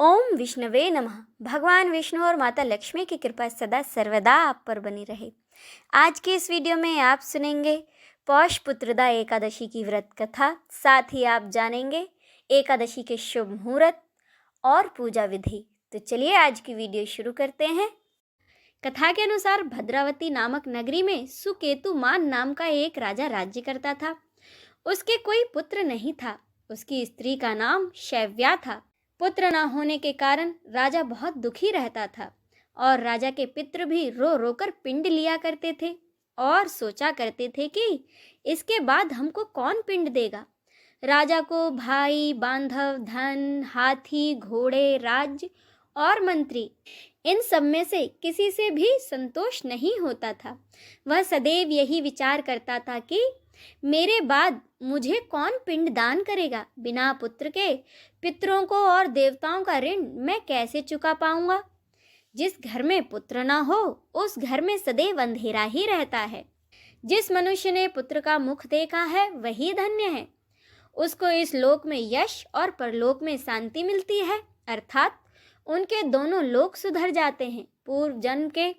ओम विष्णवे नमः। भगवान विष्णु और माता लक्ष्मी की कृपा सदा सर्वदा आप पर बनी रहे। आज के इस वीडियो में आप सुनेंगे पौष पुत्रदा एकादशी की व्रत कथा, साथ ही आप जानेंगे एकादशी के शुभ मुहूर्त और पूजा विधि। तो चलिए आज की वीडियो शुरू करते हैं। कथा के अनुसार भद्रावती नामक नगरी में सुकेतुमान नाम का एक राजा राज्य करता था। उसके कोई पुत्र नहीं था। उसकी स्त्री का नाम शैव्या था। पुत्र न होने के कारण राजा बहुत दुखी रहता था और राजा के पितृ भी रो रो कर पिंड लिया करते थे और सोचा करते थे कि इसके बाद हमको कौन पिंड देगा। राजा को भाई, बांधव, धन, हाथी, घोड़े, राज्य और मंत्री, इन सब में से किसी से भी संतोष नहीं होता था। वह सदैव यही विचार करता था कि मेरे बाद मुझे कौन पिंड दान करेगा। बिना पुत्र के पितरों को और देवताओं का ऋण मैं कैसे चुका पाऊंगा। जिस घर में पुत्र ना हो उस घर में सदैव अंधेरा ही रहता है। जिस मनुष्य ने पुत्र का मुख देखा है वही धन्य है। उसको इस लोक में यश और परलोक में शांति मिलती है, अर्थात उनके दोनों लोक सुधर जाते हैं। पूर्व जन्म के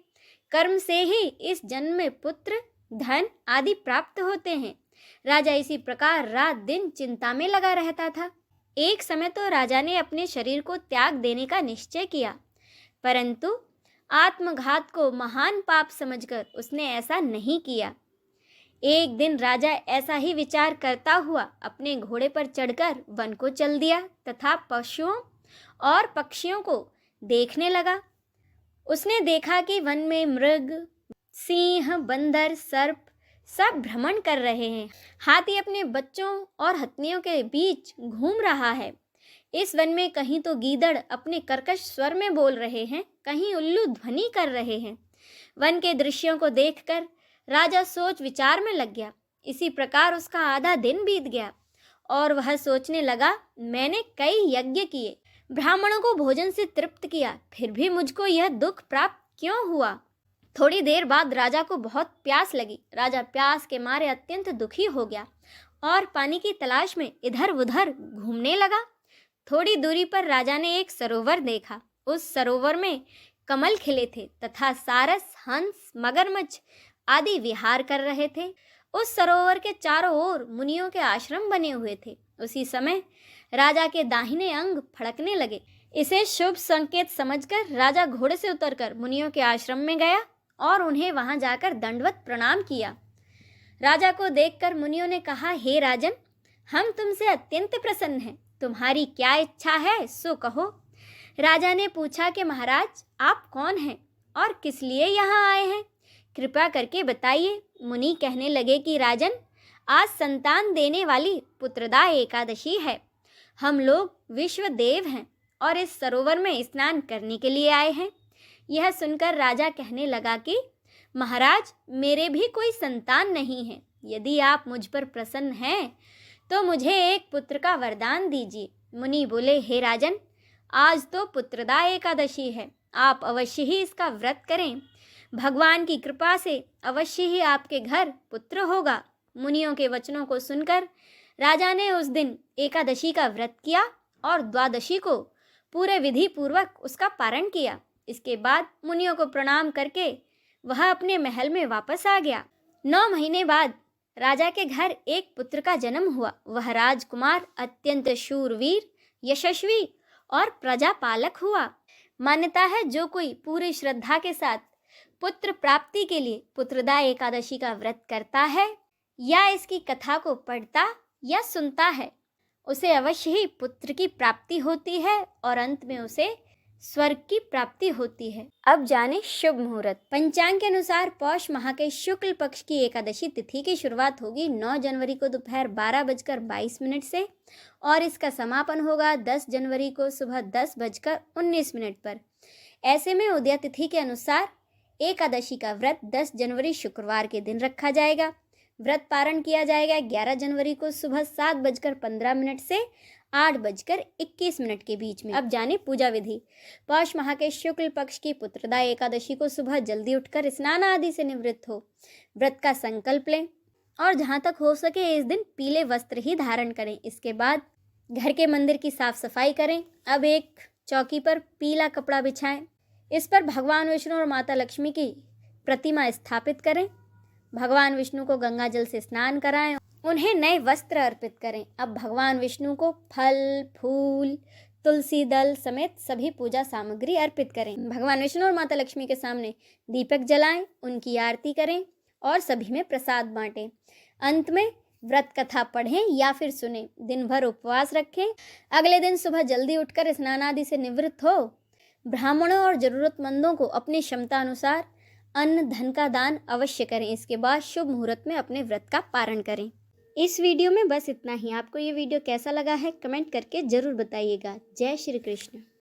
कर्म से ही इस जन्म में पुत्र, धन आदि प्राप्त होते हैं। राजा इसी प्रकार रात दिन चिंता में लगा रहता था। एक समय तो राजा ने अपने शरीर को त्याग देने का निश्चय किया, परंतु आत्मघात को महान पाप समझकर उसने ऐसा नहीं किया। एक दिन राजा ऐसा ही विचार करता हुआ अपने घोड़े पर चढ़कर वन को चल दिया तथा पशुओं और पक्षियों को देखने लगा। उसने देखा कि वन में मृग, सिंह, बंदर, सर्प सब भ्रमण कर रहे हैं। हाथी अपने बच्चों और हथनियों के बीच घूम रहा है। इस वन में कहीं तो गीदड़ अपने कर्कश स्वर में बोल रहे हैं, कहीं उल्लू ध्वनि कर रहे हैं। वन के दृश्यों को देखकर राजा सोच विचार में लग गया। इसी प्रकार उसका आधा दिन बीत गया और वह सोचने लगा, मैंने कई यज्ञ किए, ब्राह्मणों को भोजन से तृप्त किया, फिर भी मुझको यह दुख प्राप्त क्यों हुआ। थोड़ी देर बाद राजा को बहुत प्यास लगी। राजा प्यास के मारे अत्यंत दुखी हो गया और पानी की तलाश में इधर उधर घूमने लगा। थोड़ी दूरी पर राजा ने एक सरोवर देखा। उस सरोवर में कमल खिले थे तथा सारस, हंस, मगरमच्छ आदि विहार कर रहे थे। उस सरोवर के चारों ओर मुनियों के आश्रम बने हुए थे। उसी समय राजा के दाहिने अंग फड़कने लगे। इसे शुभ संकेत समझकर राजा घोड़े से उतरकर मुनियों के आश्रम में गया और उन्हें वहां जाकर दंडवत प्रणाम किया। राजा को देखकर मुनियों ने कहा, हे राजन, हम तुमसे अत्यंत प्रसन्न हैं। तुम्हारी क्या इच्छा है सो कहो। राजा ने पूछा कि महाराज, आप कौन हैं और किस लिए यहाँ आए हैं, कृपया करके बताइए। मुनि कहने लगे कि राजन, आज संतान देने वाली पुत्रदा एकादशी है। हम लोग विश्व देव हैं और इस सरोवर में स्नान करने के लिए आए हैं। यह सुनकर राजा कहने लगा कि महाराज, मेरे भी कोई संतान नहीं है। यदि आप मुझ पर प्रसन्न हैं तो मुझे एक पुत्र का वरदान दीजिए। मुनि बोले, हे राजन, आज तो पुत्रदा एकादशी है, आप अवश्य ही इसका व्रत करें। भगवान की कृपा से अवश्य ही आपके घर पुत्र होगा। मुनियों के वचनों को सुनकर राजा ने उस दिन एकादशी का व्रत किया और द्वादशी को पूरे विधि पूर्वक उसका पारण किया। इसके बाद मुनियों को प्रणाम करके वह अपने महल में वापस आ गया। 9 महीने बाद राजा के घर एक पुत्र का जन्म हुआ। वह राजकुमार अत्यंत शूरवीर, यशस्वी और प्रजापालक हुआ। मान्यता है, जो कोई पूरी श्रद्धा के साथ पुत्र प्राप्ति के लिए पुत्रदा एकादशी का व्रत करता है या इसकी कथा को पढ़ता या सुनता है, उसे अवश्य ही पुत्र की प्राप्ति होती है और अंत में उसे स्वर्ग की प्राप्ति होती है। अब जाने शुभ मुहूर्त। पंचांग के अनुसार पौष माह के शुक्ल पक्ष की एकादशी तिथि की शुरुआत होगी 9 जनवरी को दोपहर 12:22 से और इसका समापन होगा 10 जनवरी को सुबह 10:19 पर। ऐसे में उदया तिथि के अनुसार एकादशी का व्रत 10 जनवरी शुक्रवार के दिन रखा जाएगा। व्रत पारण किया जाएगा 11 जनवरी को सुबह 7:15 से 8:21 के बीच में। अब जाने पूजा विधि। पौष माह के शुक्ल पक्ष की पुत्रदा एकादशी को सुबह जल्दी उठकर स्नान आदि से निवृत्त हो व्रत का संकल्प लें और जहाँ तक हो सके इस दिन पीले वस्त्र ही धारण करें। इसके बाद घर के मंदिर की साफ सफाई करें। अब एक चौकी पर पीला कपड़ा बिछाएं। इस पर भगवान विष्णु और माता लक्ष्मी की प्रतिमा स्थापित करें। भगवान विष्णु को गंगा जल से स्नान कराएं, उन्हें नए वस्त्र अर्पित करें। अब भगवान विष्णु को फल, फूल, तुलसी दल समेत सभी पूजा सामग्री अर्पित करें। भगवान विष्णु और माता लक्ष्मी के सामने दीपक जलाएं, उनकी आरती करें और सभी में प्रसाद बांटें। अंत में व्रत कथा पढ़ें या फिर सुनें। दिन भर उपवास रखें। अगले दिन सुबह जल्दी उठकर स्नान आदि से निवृत्त हो ब्राह्मणों और जरूरतमंदों को अपनी क्षमता अनुसार अन्न धन का दान अवश्य करें। इसके बाद शुभ मुहूर्त में अपने व्रत का पारण करें। इस वीडियो में बस इतना ही। आपको ये वीडियो कैसा लगा है कमेंट करके ज़रूर बताइएगा। जय श्री कृष्ण।